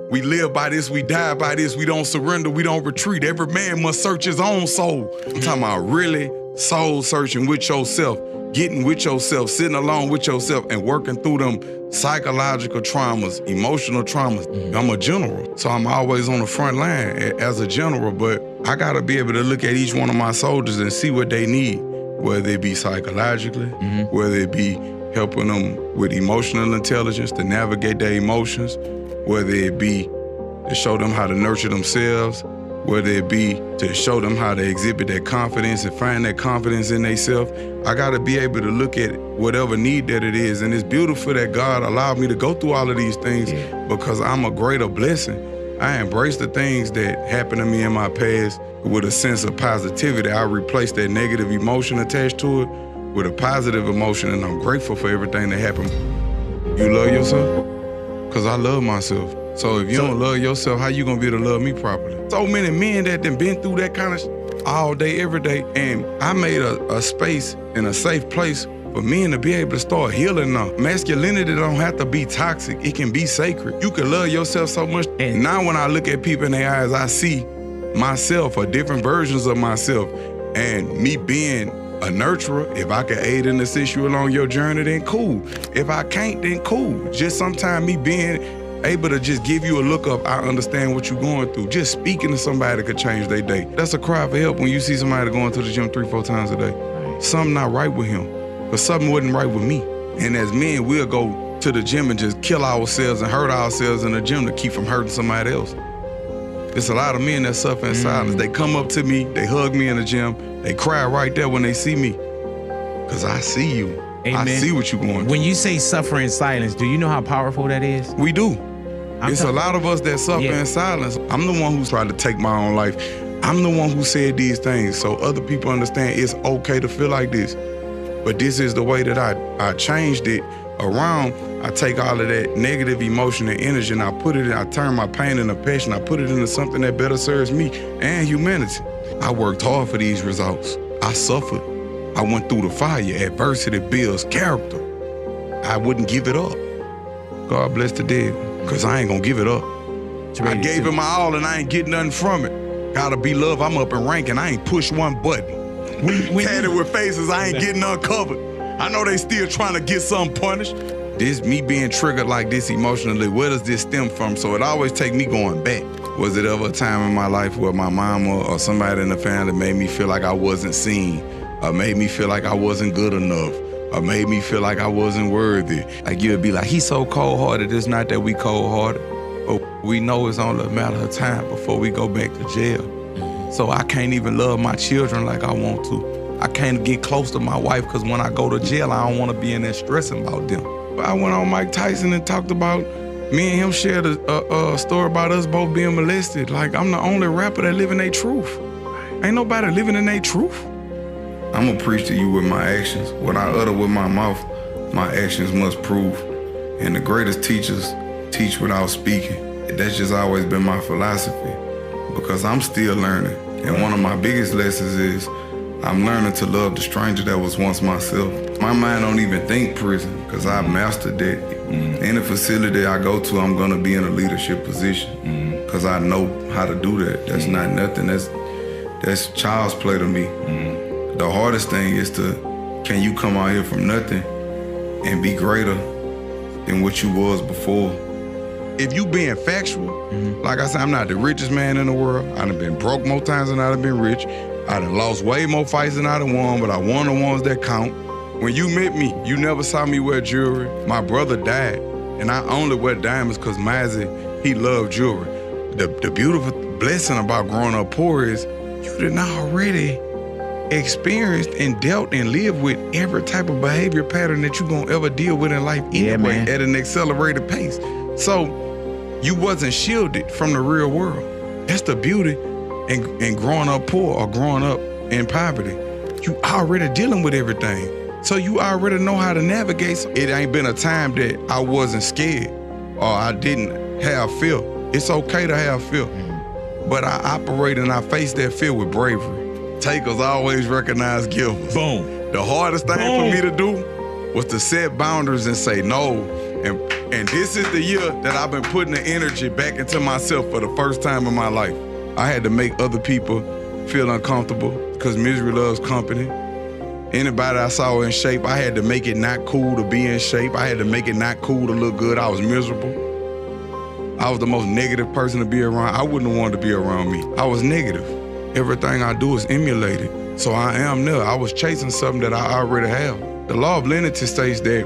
We live by this, we die by this, we don't surrender, we don't retreat. Every man must search his own soul. I'm talking about really soul searching with yourself, getting with yourself, sitting alone with yourself and working through them psychological traumas, emotional traumas. I'm a general, so I'm always on the front line as a general, but I gotta be able to look at each one of my soldiers and see what they need, whether it be psychologically, whether it be helping them with emotional intelligence to navigate their emotions, whether it be to show them how to nurture themselves, whether it be to show them how to exhibit their confidence and find that confidence in themselves. I gotta be able to look at whatever need that it is. And it's beautiful that God allowed me to go through all of these things because I'm a greater blessing. I embrace the things that happened to me in my past with a sense of positivity. I replace that negative emotion attached to it with a positive emotion, and I'm grateful for everything that happened. You love yourself? Because I love myself. So if you don't love yourself, how you gonna be able to love me properly? So many men that done been through that kind of all day, every day, and I made a space and a safe place for men to be able to start healing now. Masculinity don't have to be toxic. It can be sacred. You can love yourself so much. And now when I look at people in their eyes, I see myself or different versions of myself. And me being a nurturer, if I can aid and assist you along your journey, then cool. If I can't, then cool. Just sometimes me being able to just give you a look up, I understand what you're going through. Just speaking to somebody could change their day. That's a cry for help when you see somebody going to the gym 3-4 times a day. Something not right with him, but something wasn't right with me. And as men, we'll go to the gym and just kill ourselves and hurt ourselves in the gym to keep from hurting somebody else. There's a lot of men that suffer in silence. They come up to me, they hug me in the gym, they cry right there when they see me. Because I see you. Amen. I see what you're going through. When you say suffer in silence, do you know how powerful that is? We do. It's a lot of us that suffer in silence. I'm the one who's tried to take my own life. I'm the one who said these things so other people understand it's okay to feel like this. But this is the way that I changed it around. I take all of that negative emotion and energy and I turn my pain into passion. I put it into something that better serves me and humanity. I worked hard for these results. I suffered. I went through the fire. Adversity builds character. I wouldn't give it up. God bless the dead, because I ain't gonna give it up. I gave it my all and I ain't getting nothing from it. Gotta be love, I'm up in rank and I ain't pushed one button. We had it with faces, I ain't getting uncovered. I know they still trying to get something punished. This, me being triggered like this emotionally, where does this stem from? So it always take me going back. Was it ever a time in my life where my mama or somebody in the family made me feel like I wasn't seen, or made me feel like I wasn't good enough, or made me feel like I wasn't worthy? Like you'd be like, he's so cold-hearted. It's not that we cold-hearted, but we know it's only a matter of time before we go back to jail. So I can't even love my children like I want to. I can't get close to my wife because when I go to jail, I don't want to be in there stressing about them. I went on Mike Tyson and talked about, me and him shared a story about us both being molested. Like, I'm the only rapper that live in their truth. Ain't nobody living in their truth. I'm gonna preach to you with my actions. What I utter with my mouth, my actions must prove. And the greatest teachers teach without speaking. That's just always been my philosophy, because I'm still learning. And one of my biggest lessons is I'm learning to love the stranger that was once myself. My mind don't even think prison, because I've mastered that. Any facility I go to, I'm gonna be in a leadership position, because I know how to do that. That's not nothing, that's child's play to me. The hardest thing is can you come out here from nothing and be greater than what you was before? If you being factual, like I said, I'm not the richest man in the world. I done been broke more times than I done been rich. I done lost way more fights than I done won, but I won the ones that count. When you met me, you never saw me wear jewelry. My brother died, and I only wear diamonds because Mazzy, he loved jewelry. The beautiful blessing about growing up poor is you done already experienced and dealt and lived with every type of behavior pattern that you gonna ever deal with in life anyway, at an accelerated pace. So you wasn't shielded from the real world. That's the beauty in growing up poor or growing up in poverty. You already dealing with everything. So you already know how to navigate. It ain't been a time that I wasn't scared or I didn't have fear. It's okay to have fear. But I operate and I face that fear with bravery. Takers always recognize givers. Boom. The hardest thing for me to do was to set boundaries and say, no, And this is the year that I've been putting the energy back into myself for the first time in my life. I had to make other people feel uncomfortable because misery loves company. Anybody I saw in shape, I had to make it not cool to be in shape. I had to make it not cool to look good. I was miserable. I was the most negative person to be around. I wouldn't have wanted to be around me. I was negative. Everything I do is emulated. So I am there. I was chasing something that I already have. The law of lenity states that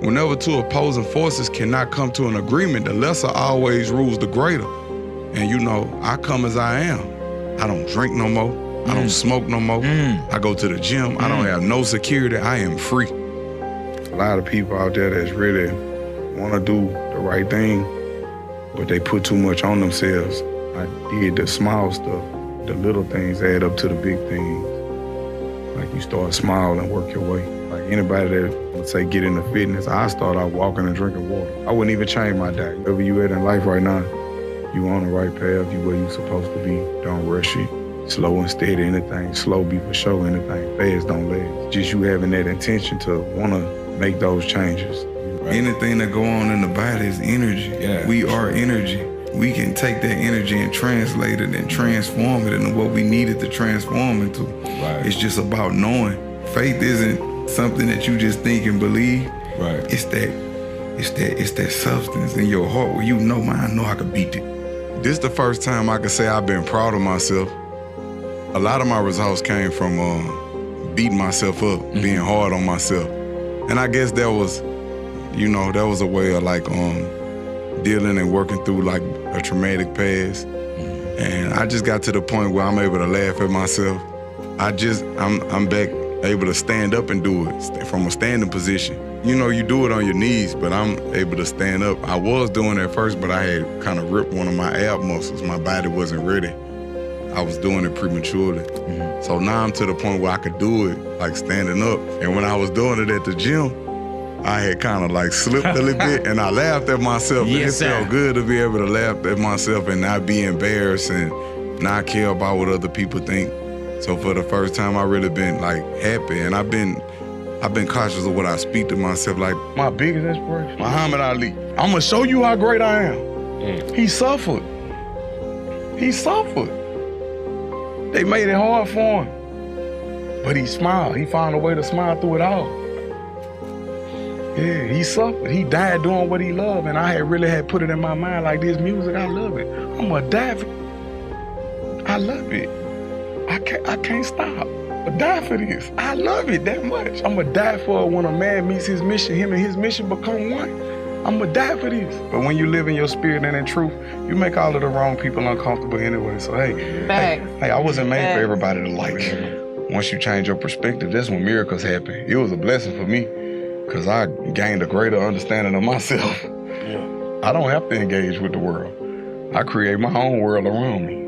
whenever two opposing forces cannot come to an agreement, the lesser always rules the greater. And you know, I come as I am. I don't drink no more. I don't smoke no more. I go to the gym. I don't have no security. I am free. A lot of people out there that's really want to do the right thing, but they put too much on themselves. I did the small stuff. The little things add up to the big things. Like you start small and work your way. Like anybody that would say get into fitness, I start out walking and drinking water. I wouldn't even change my diet. Wherever you at in life right now, you on the right path, you where you supposed to be. Don't rush it. Slow and steady, anything slow be for sure, anything fast don't last. Just you having that intention to want to make those changes. Right. Anything that go on in the body is energy. Yeah. We are energy. We can take that energy and translate it and transform it into what we needed to transform into. Right. It's just about knowing. Faith isn't something that you just think and believe. Right. It's that substance in your heart where you know, man, I know I could beat it. This is the first time I can say I've been proud of myself. A lot of my results came from beating myself up, being hard on myself. And I guess that was, you know, that was a way of like dealing and working through like a traumatic past. And I just got to the point where I'm able to laugh at myself. I'm back able to stand up and do it from a standing position. You know, you do it on your knees, but I'm able to stand up. I was doing it at first, but I had kind of ripped one of my ab muscles. My body wasn't ready. I was doing it prematurely. So now I'm to the point where I could do it, like standing up. And when I was doing it at the gym, I had kind of like slipped a little bit and I laughed at myself. Yes, and it felt good to be able to laugh at myself and not be embarrassed and not care about what other people think. So for the first time, I really been like happy, and I've been cautious of what I speak to myself. Like my biggest inspiration, Muhammad Ali. I'm gonna show you how great I am. He suffered. He suffered. They made it hard for him, but he smiled. He found a way to smile through it all. Yeah, he suffered. He died doing what he loved, and I had put it in my mind like this music, I love it. I'm gonna die for it. I love it. I can't stop. But die for this. I love it that much. I'm gonna die for it when a man meets his mission. Him and his mission become one. I'm gonna die for this. But when you live in your spirit and in truth, you make all of the wrong people uncomfortable anyway. So hey, I wasn't made for everybody to like. Once you change your perspective, that's when miracles happen. It was a blessing for me because I gained a greater understanding of myself. I don't have to engage with the world. I create my own world around me.